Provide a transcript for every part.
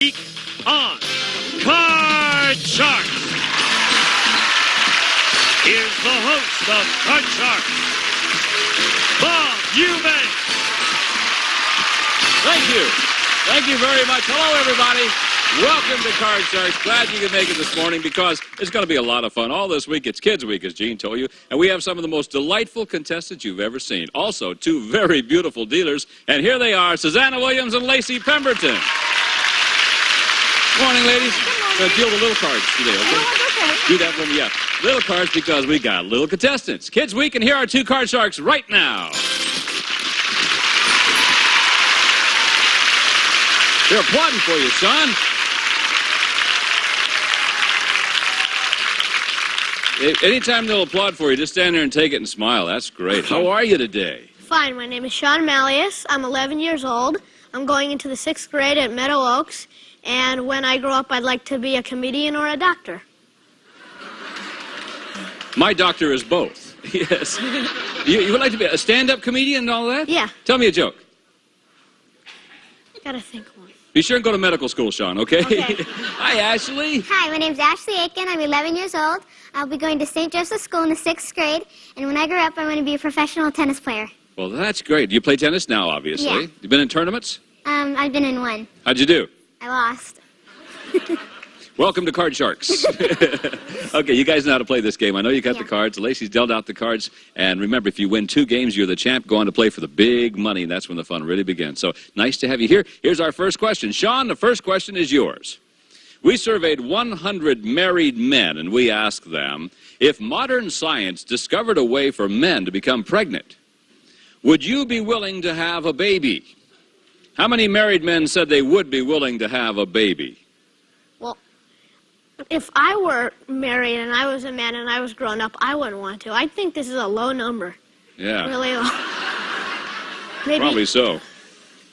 week on Card Sharks. Here's the host of Card Sharks, Bob Eubanks. Thank you. Thank you very much. Hello, everybody. Welcome to Card Sharks. Glad you could make it this morning because it's going to be a lot of fun. All this week, it's Kids Week, as Gene told you, and we have some of the most delightful contestants you've ever seen. Also, two very beautiful dealers, and here they are, Susanna Williams and Lacey Pemberton. Morning, ladies. Going to deal with little cards today, okay? Do that for me, yeah. Little cards because we got little contestants. Kids Week, and here are two Card Sharks right now. They're applauding for you, Shawn. Anytime they'll applaud for you, just stand there and take it and smile. That's great. How are you today? Fine. My name is Shawn Malleus. I'm 11 years old. I'm going into the 6th grade at Meadow Oaks. And when I grow up, I'd like to be a comedian or a doctor. My doctor is both. Yes. You would like to be a stand-up comedian and all that? Yeah. Tell me a joke. I gotta think one. Be sure and go to medical school, Shawn, okay? Okay. Hi, Ashley. Hi, my name's Ashley Aiken. I'm 11 years old. I'll be going to St. Joseph's School in the 6th grade. And when I grow up, I'm going to be a professional tennis player. Well, that's great. You play tennis now, obviously. Yeah. You've been in tournaments? I've been in one. How'd you do? I lost. Welcome to Card Sharks. Okay, you guys know how to play this game. I know you got Yeah. the cards. Lacey's dealt out the cards. And remember, if you win 2 games, you're the champ. Go on to play for the big money, and that's when the fun really begins. So nice to have you here. Here's our first question. Shawn, the first question is yours. We surveyed 100 married men, and we asked them, if modern science discovered a way for men to become pregnant, would you be willing to have a baby? How many married men said they would be willing to have a baby? Well, if I were married and I was a man and I was grown up, I wouldn't want to. I think this is a low number. Yeah. Really low. Maybe Probably so.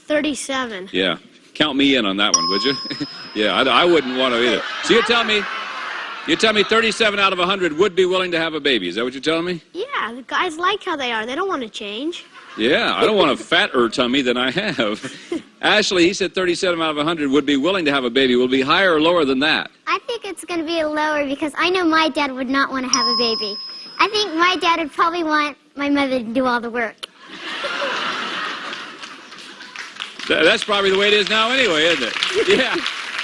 37. Yeah. Count me in on that one, would you? Yeah, I wouldn't want to either. So you tell me 37 out of 100 would be willing to have a baby. Is that what you're telling me? Yeah, the guys like how they are. They don't want to change. Yeah, I don't want a fatter tummy than I have. Ashley, he said 37 out of 100 would be willing to have a baby. Will it be higher or lower than that? I think it's going to be lower because I know my dad would not want to have a baby. I think my dad would probably want my mother to do all the work. That's probably the way it is now anyway, isn't it? Yeah.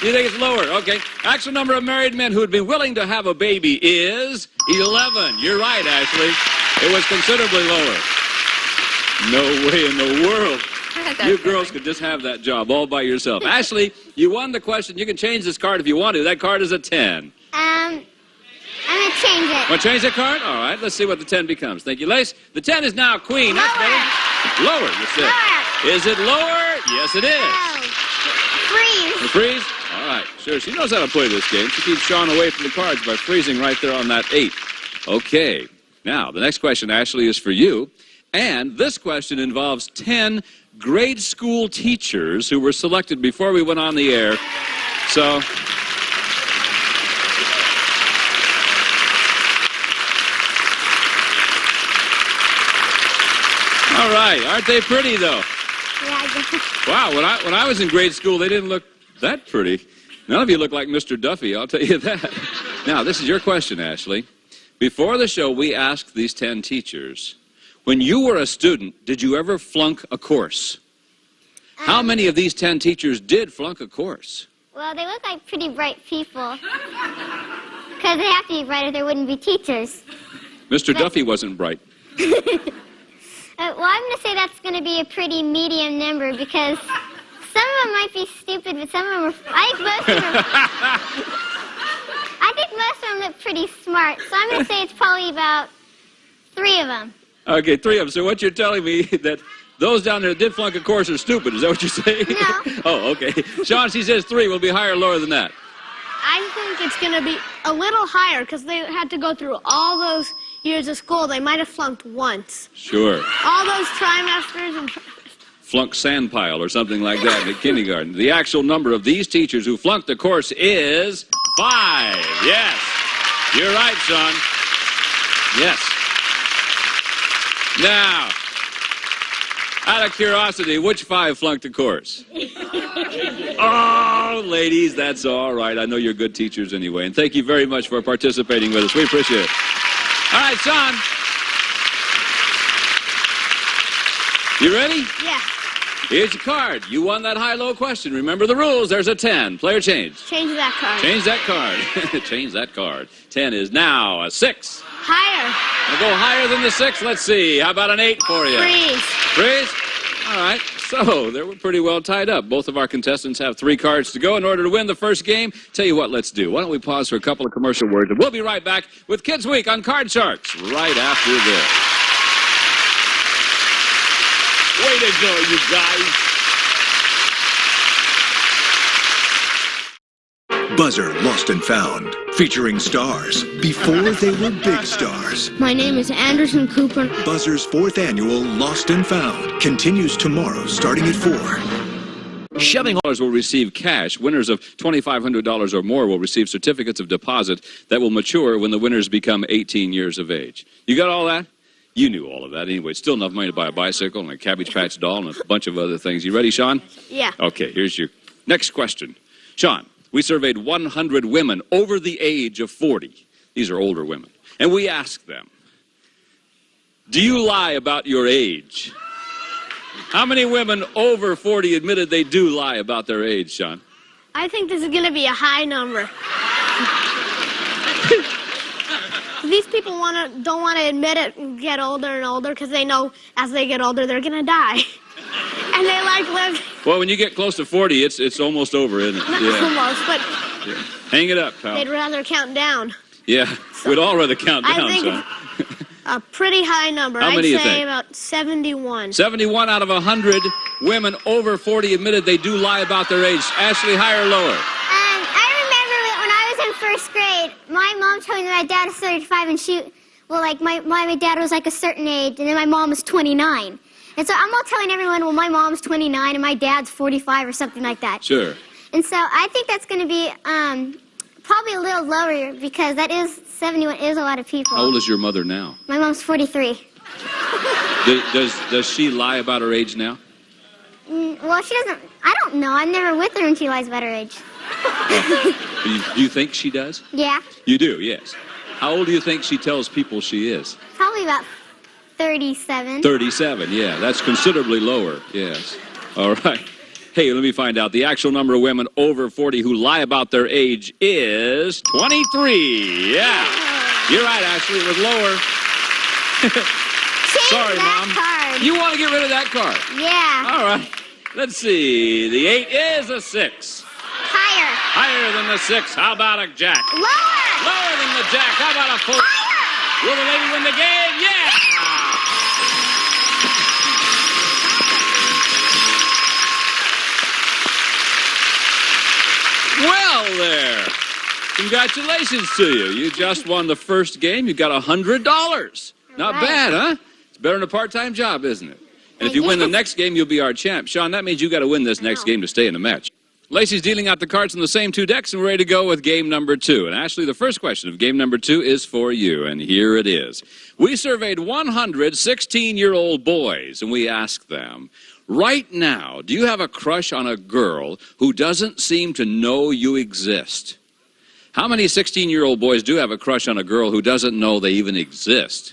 You think it's lower? Okay. Actual number of married men who would be willing to have a baby is 11. You're right, Ashley. It was considerably lower. No way in the world. You girls could just have that job all by yourself. Ashley, you won the question. You can change this card if you want to. That card is a 10. I'm going to change it. Want to change that card? All right. Let's see what the 10 becomes. Thank you, Lace. The 10 is now queen. That's better. Lower, you said. Lower. Is it lower? Yes, it is. Oh. Freeze. The freeze? All right. Sure. She knows how to play this game. She keeps Shawn away from the cards by freezing right there on that 8. Okay. Now, the next question, Ashley, is for you. And this question involves 10 grade school teachers who were selected before we went on the air. So, all right. Aren't they pretty, though? Yeah, I guess. Wow. When I was in grade school, they didn't look that pretty. None of you look like Mr. Duffy, I'll tell you that. Now, this is your question, Ashley. Before the show, we asked these 10 teachers, when you were a student, did you ever flunk a course? How many of these 10 teachers did flunk a course? Well, they look like pretty bright people. Because they have to be bright or there wouldn't be teachers. Mr. Duffy wasn't bright. Well, I'm going to say that's going to be a pretty medium number because some of them might be stupid, but some of them are... I think most of them look pretty smart. So I'm going to say it's probably about 3 of them. Okay, 3 of them. So what you're telling me that those down there that did flunk a course are stupid. Is that what you're saying? No. Oh, okay. Shawn, she says 3 will be higher or lower than that. I think it's going to be a little higher because they had to go through all those years of school. They might have flunked once. Sure. All those trimesters and... Flunk sand pile or something like that in kindergarten. The actual number of these teachers who flunked the course is 5. Yes. You're right, Shawn. Yes. Now, Out of curiosity, which 5 flunked the course? Oh, ladies, that's all right. I know you're good teachers anyway. And thank you very much for participating with us. We appreciate it. All right, Shawn. You ready? Yeah. Here's your card. You won that high-low question. Remember the rules. There's a 10. Player change. Change that card. Change that card. Change that card. 10 is now a 6. Higher. We'll go higher than the 6. Let's see. How about an 8 for you? Freeze. Freeze? All right. So, they were pretty well tied up. Both of our contestants have 3 cards to go in order to win the first game. Tell you what, let's do. Why don't we pause for a couple of commercial words, and we'll be right back with Kids Week on Card Sharks right after this. Way to go, you guys. Buzzer Lost and Found, featuring stars before they were big stars. My name is Anderson Cooper. Buzzer's 4th annual Lost and Found continues tomorrow starting at 4. Shoving will receive cash. Winners of $2,500 or more will receive certificates of deposit that will mature when the winners become 18 years of age. You got all that? You knew all of that anyway. Still enough money to buy a bicycle and a Cabbage Patch doll and a bunch of other things. You ready, Shawn? Yeah. Okay, here's your next question. Shawn, we surveyed 100 women over the age of 40. These are older women. And we asked them, do you lie about your age? How many women over 40 admitted they do lie about their age, Shawn? I think this is going to be a high number. These people don't want to admit it and get older and older because they know as they get older they're going to die. And they like live. Well, when you get close to 40, it's almost over, isn't it? Not almost, but Yeah. Hang it up, pal. they'd rather count down. Yeah, we'd all rather count down, I think son. a pretty high number. How many I'd you say think? about 71. 71 out of 100 women over 40 admitted they do lie about their age. Ashley, higher or lower? I remember when I was in 1st grade, my mom told me that my dad is 35 and my dad was like a certain age, and then my mom was 29. And so I'm all telling everyone, well, my mom's 29 and my dad's 45 or something like that. Sure. And so I think that's going to be probably a little lower because 71 is a lot of people. How old is your mother now? My mom's 43. Does she lie about her age now? Well, she doesn't. I don't know. I'm never with her and she lies about her age. Do you think she does? Yeah. You do, yes. How old do you think she tells people she is? Probably about 37. 37, yeah. That's considerably lower, yes. All right. Hey, let me find out. The actual number of women over 40 who lie about their age is 23. Yeah. You're right, Ashley. It was lower. Sorry, that Mom. card. You want to get rid of that card? Yeah. All right. Let's see. The 8 is a 6. Higher. Higher than the 6. How about a jack? Lower. Lower than the jack. How about a 4? Higher. Will the lady win the game? Yeah. Well, there. Congratulations to you. You just won the first game. You got $100. Not right. bad, huh? It's better than a part-time job, isn't it? And if you win the next game, you'll be our champ. Shawn, that means you got to win this next game to stay in the match. Lacey's dealing out the cards on the same 2 decks, and we're ready to go with game number 2. And Ashley, the first question of game number 2 is for you, and here it is. We surveyed 100 16-year-old boys, and we asked them, right now, do you have a crush on a girl who doesn't seem to know you exist? How many 16-year-old boys do have a crush on a girl who doesn't know they even exist?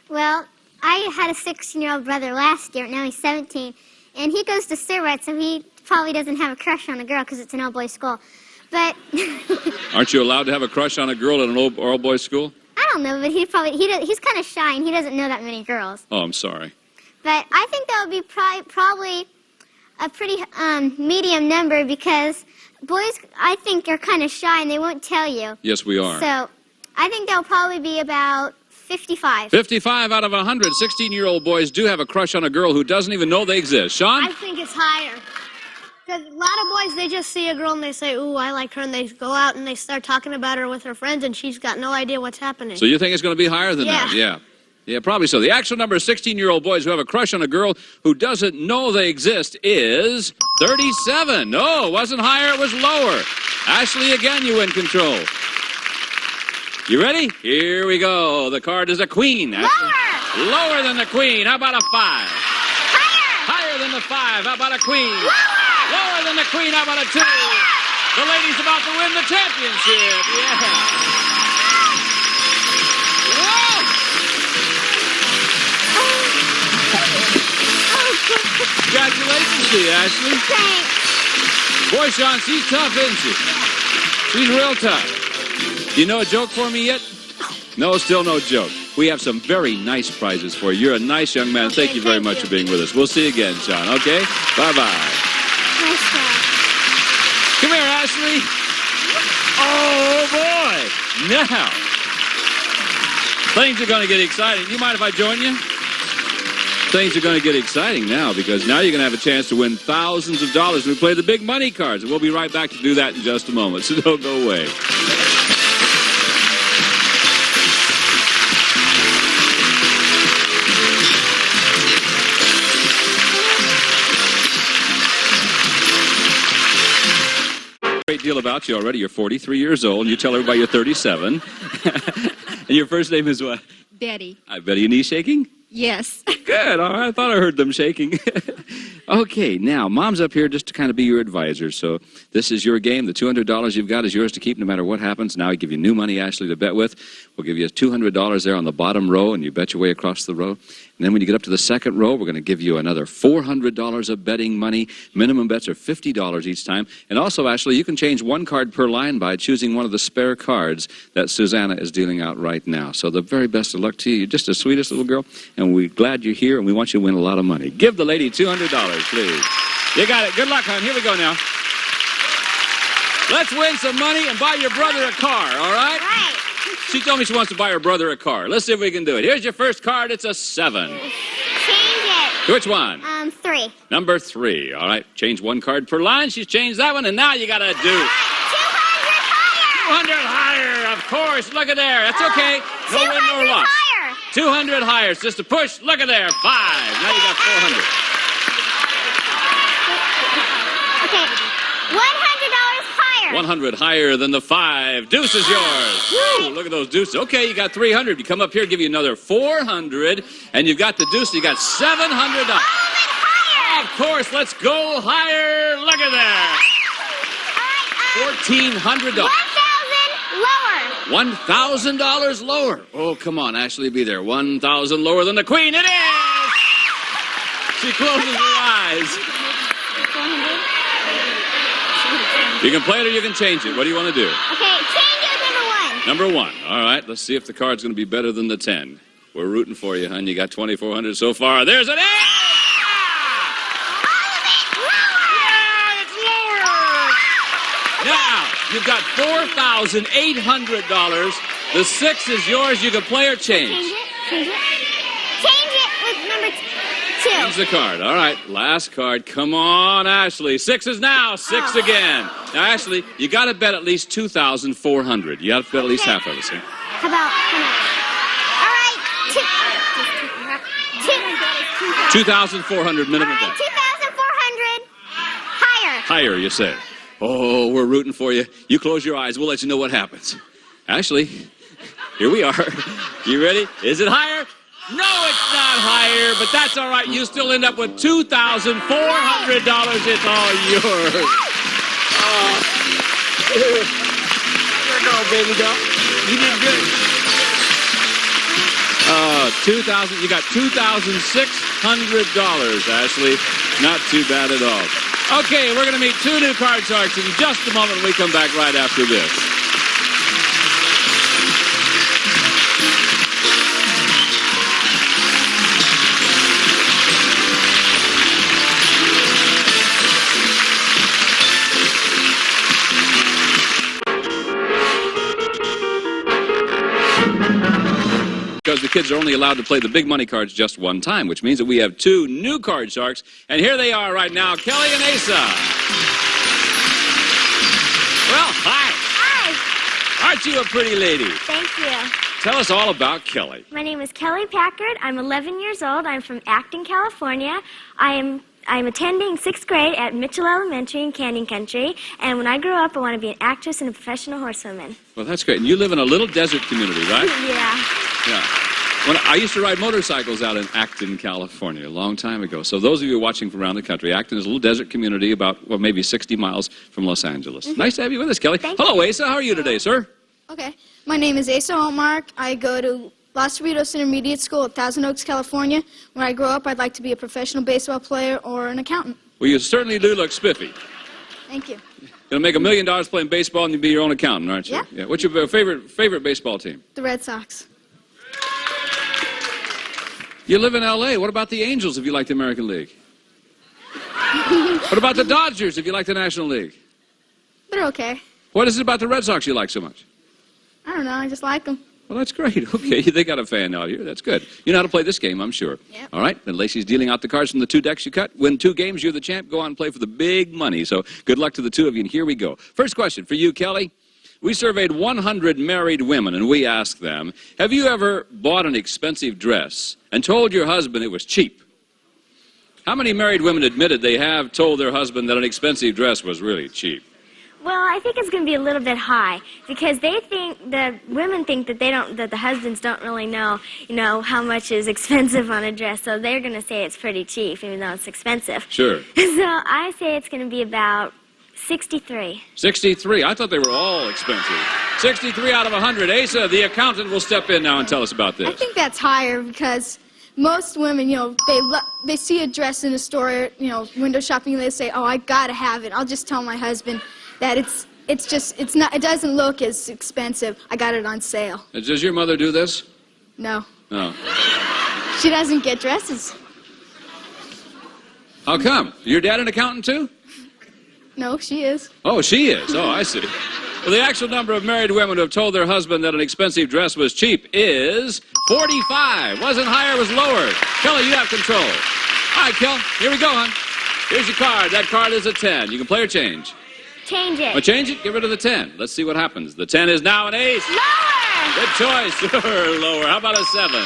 Well, I had a 16-year-old brother last year. Now he's 17. And he goes to Surwright, so he probably doesn't have a crush on a girl because it's an all-boys school. But Aren't you allowed to have a crush on a girl at an all-boys school? I don't know, but he's kind of shy, and he doesn't know that many girls. Oh, I'm sorry. But I think that would be probably a pretty medium number because boys, I think, are kind of shy, and they won't tell you. Yes, we are. So I think that'll probably be about 55. 55 out of 100 16-year-old boys do have a crush on a girl who doesn't even know they exist. Shawn? I think it's higher. Because a lot of boys, they just see a girl and they say, ooh, I like her, and they go out and they start talking about her with her friends, and she's got no idea what's happening. So you think it's going to be higher than that? Yeah. Yeah, probably so. The actual number of 16-year-old boys who have a crush on a girl who doesn't know they exist is 37. No, it wasn't higher, it was lower. Ashley, again, you in control. You ready? Here we go. The card is a queen. Ashley. Lower! Lower than the queen. How about a 5? Higher! Higher than the 5. How about a queen? Lower than the queen. How about a 2? The lady's about to win the championship. Yeah. Whoa! Congratulations to you, Ashley. Thanks. Boy, Shawn, she's tough, isn't she? She's real tough. Do you know a joke for me yet? No, still no joke. We have some very nice prizes for you. You're a nice young man. Thank you very much for being with us. We'll see you again, Shawn, okay? Bye-bye. Nice job. Come here, Ashley. Oh, boy. Now, things are going to get exciting. Do you mind if I join you? Things are going to get exciting now because now you're going to have a chance to win thousands of dollars when we play the big money cards. And we'll be right back to do that in just a moment, so don't go away. Great deal about you already. You're 43 years old, and you tell everybody you're 37. And your first name is what? Betty. I bet your knees shaking? Yes. Good. All right. I thought I heard them shaking. Okay, now, Mom's up here just to kind of be your advisor. So this is your game. The $200 you've got is yours to keep no matter what happens. Now I give you new money, Ashley, to bet with. We'll give you $200 there on the bottom row, and you bet your way across the row. And then when you get up to the second row, we're going to give you another $400 of betting money. Minimum bets are $50 each time. And also, Ashley, you can change one card per line by choosing one of the spare cards that Susanna is dealing out right now. So the very best of luck to you. You're just the sweetest little girl, and we're glad you're here, and we want you to win a lot of money. Give the lady $200, please. You got it. Good luck, hon. Here we go now. Let's win some money and buy your brother a car, all right? Right. She told me she wants to buy her brother a car. Let's see if we can do it. Here's your first card. It's a 7. Change it. Which one? 3. Number 3. All right. Change one card per line. She's changed that one, and now you got to do 200 higher. 200 higher. Of course. Look at there. That's okay. No win, no 200 loss. higher. 200 higher. It's just a push. Look at there. 5. Now you got 400. Okay. $100 higher. 100 higher than the 5. Deuce is yours. Woo, look at those deuces. Okay, you got 300. You come up here, give you another 400, and you've got the deuce. You got $700. Higher. Of course, let's go higher. Look at that. $1,400. $1,000 lower. $1,000 lower. Oh, come on, Ashley, be there. 1,000 lower than the queen. It is. She closes her eyes. You can play it or you can change it. What do you want to do? Okay, change it with Number 1. All right, let's see if the card's going to be better than the 10. We're rooting for you, hon. You got 2,400 so far. There's an 8! Yeah, it's lower! Now, you've got $4,800. The 6 is yours. You can play or change. Change it. Change it with number 2. Change the card. All right, last card. Come on, Ashley. 6 is now. 6 again. Now, Ashley, you got to bet at least $2,400. You got to bet at least half of it. See? How much? All right. 2,400 minimum bet. 2,400 higher. Higher, you say. Oh, we're rooting for you. You close your eyes. We'll let you know what happens. Ashley, here we are. You ready? Is it higher? No, it's not higher, but that's all right. You still end up with $2,400. It's all yours. Oh. Here you go, baby doll. You did good. You got $2,600, Ashley. Not too bad at all. Okay, we're going to meet 2 new card sharks in just a moment when we come back right after this. Because the kids are only allowed to play the big money cards just one time, which means that we have 2 new card sharks. And here they are right now, Kelly and Asa. Well, hi. Hi. Aren't you a pretty lady? Thank you. Tell us all about Kelly. My name is Kelly Packard. I'm 11 years old. I'm from Acton, California. I'm attending 6th grade at Mitchell Elementary in Canyon Country. And when I grow up, I want to be an actress and a professional horsewoman. Well, that's great. And you live in a little desert community, right? Yeah. Yeah. When I used to ride motorcycles out in Acton, California, a long time ago. So those of you watching from around the country, Acton is a little desert community about, well, maybe 60 miles from Los Angeles. Nice to have you with us, Kelly. Hello, Asa. How are you today, sir? Okay. My name is Asa Hallmark. I go to Los Cerritos Intermediate School at Thousand Oaks, California. When I grow up, I'd like to be a professional baseball player or an accountant. Well, you certainly do look spiffy. Thank you. Going to make $1 million playing baseball and you'll be your own accountant, aren't you? Yeah. What's your favorite baseball team? The Red Sox. You live in L.A. What about the Angels if you like the American League? What about the Dodgers if you like the National League? They're okay. What is it about the Red Sox you like so much? I don't know. I just like them. Well, that's great. Okay, they got a fan out here. That's good. You know how to play this game, I'm sure. Yep. All right, then Lacey's dealing out the cards from the 2 decks you cut. Win 2 games, you're the champ. Go on and play for the big money. So good luck to the 2 of you, and here we go. First question for you, Kelly. We surveyed 100 married women, and we asked them, have you ever bought an expensive dress and told your husband it was cheap? How many married women admitted they have told their husband that an expensive dress was really cheap? Well, I think it's going to be a little bit high because they think the women think that that the husbands don't really know, how much is expensive on a dress, so they're going to say it's pretty cheap, even though it's expensive. Sure. So I say it's going to be about 63. 63. I thought they were all expensive. 63 out of 100. Asa, the accountant, will step in now and tell us about this. I think that's higher because most women, they see a dress in a store, window shopping, and they say, oh, I got to have it. I'll just tell my husband that it doesn't look as expensive. I got it on sale. Does your mother do this? No. No. She doesn't get dresses. How come? Your dad an accountant too? No, she is. Oh, she is. Oh, I see. Well, the actual number of married women who have told their husband that an expensive dress was cheap is 45. Wasn't higher, was lower. Kelly, you have control. All right, Kel, here we go, hon. Here's your card. That card is a 10. You can play or change. Change it. Well, change it, get rid of the 10. Let's see what happens. The 10 is now an ace. Lower! Good choice. Sure, lower. How about a 7?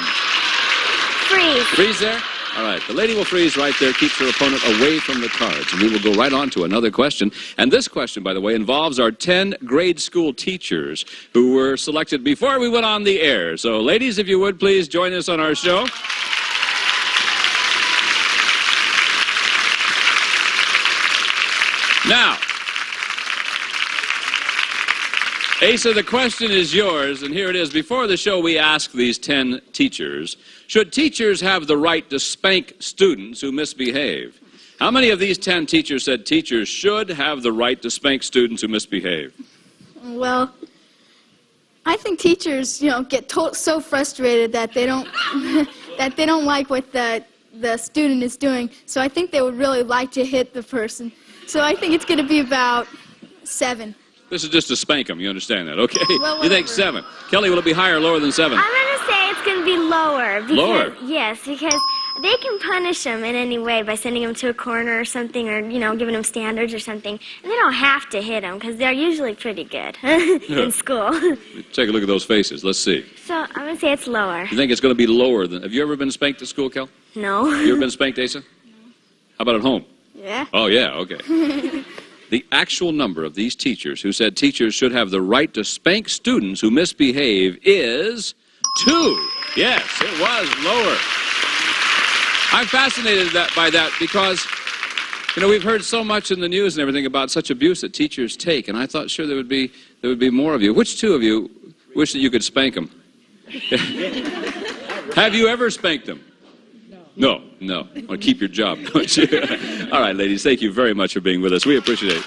Freeze. Freeze there? All right, the lady will freeze right there, keeps her opponent away from the cards. And we will go right on to another question. And this question, by the way, involves our 10 grade school teachers who were selected before we went on the air. So, ladies, if you would, please join us on our show. Now, Asa, the question is yours, and here it is. Before the show, we asked these 10 teachers, should teachers have the right to spank students who misbehave? How many of these 10 teachers said teachers should have the right to spank students who misbehave? Well, I think teachers, get so frustrated that they don't that they don't like what the student is doing. So I think they would really like to hit the person. So I think it's going to be about 7. This is just to spank them, you understand that? Okay. Well, you think 7. Kelly, will it be higher or lower than 7? I'm going to say it's going to be lower. Because, Lower? Yes, because they can punish them in any way by sending them to a corner or something, or, giving them standards or something. And they don't have to hit them because they're usually pretty good in school. Take a look at those faces. Let's see. So I'm going to say it's lower. You think it's going to be lower than... Have you ever been spanked at school, Kel? No. You ever been spanked, Asa? No. How about at home? Yeah. Oh, yeah, okay. The actual number of these teachers who said teachers should have the right to spank students who misbehave is 2. Yes, it was lower. I'm fascinated by that because, we've heard so much in the news and everything about such abuse that teachers take, and I thought sure there would be more of you. Which 2 of you wish that you could spank them? Have you ever spanked them? No. Want to keep your job, don't you? All right, ladies, thank you very much for being with us. We appreciate it.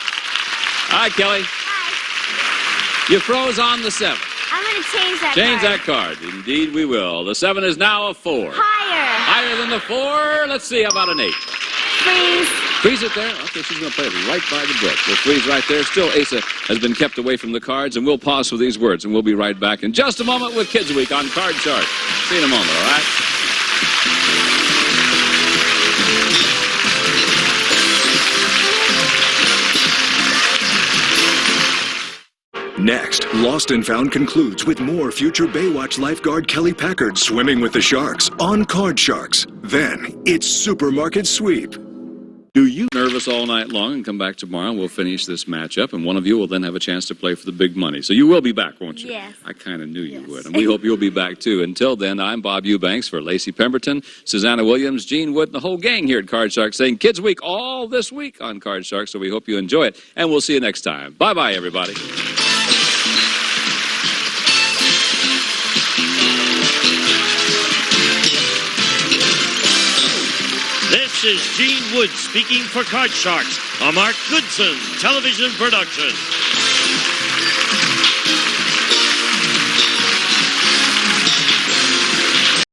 All right, Kelly. Hi. You froze on the 7. I'm going to change that Change card. that card. Indeed, we will. The 7 is now a 4. Higher. Higher than the 4. Let's see, how about an 8? Freeze. Freeze it there. Okay, she's going to play it right by the book. We'll freeze right there. Still, Asa has been kept away from the cards, and we'll pause for these words, and we'll be right back in just a moment with Kids Week on Card Shark. See you in a moment, all right? Next, Lost and Found concludes with more future Baywatch lifeguard Kelly Packard swimming with the sharks on Card Sharks. Then, it's Supermarket Sweep. Do you nervous all night long and come back tomorrow and we'll finish this matchup and one of you will then have a chance to play for the big money. So you will be back, won't you? Yes. I kind of knew you would. And we hope you'll be back too. Until then, I'm Bob Eubanks for Lacey Pemberton, Susanna Williams, Gene Wood, and the whole gang here at Card Shark saying Kids Week all this week on Card Shark. So we hope you enjoy it. And we'll see you next time. Bye-bye, everybody. This is Gene Wood speaking for Card Sharks, a Mark Goodson television production.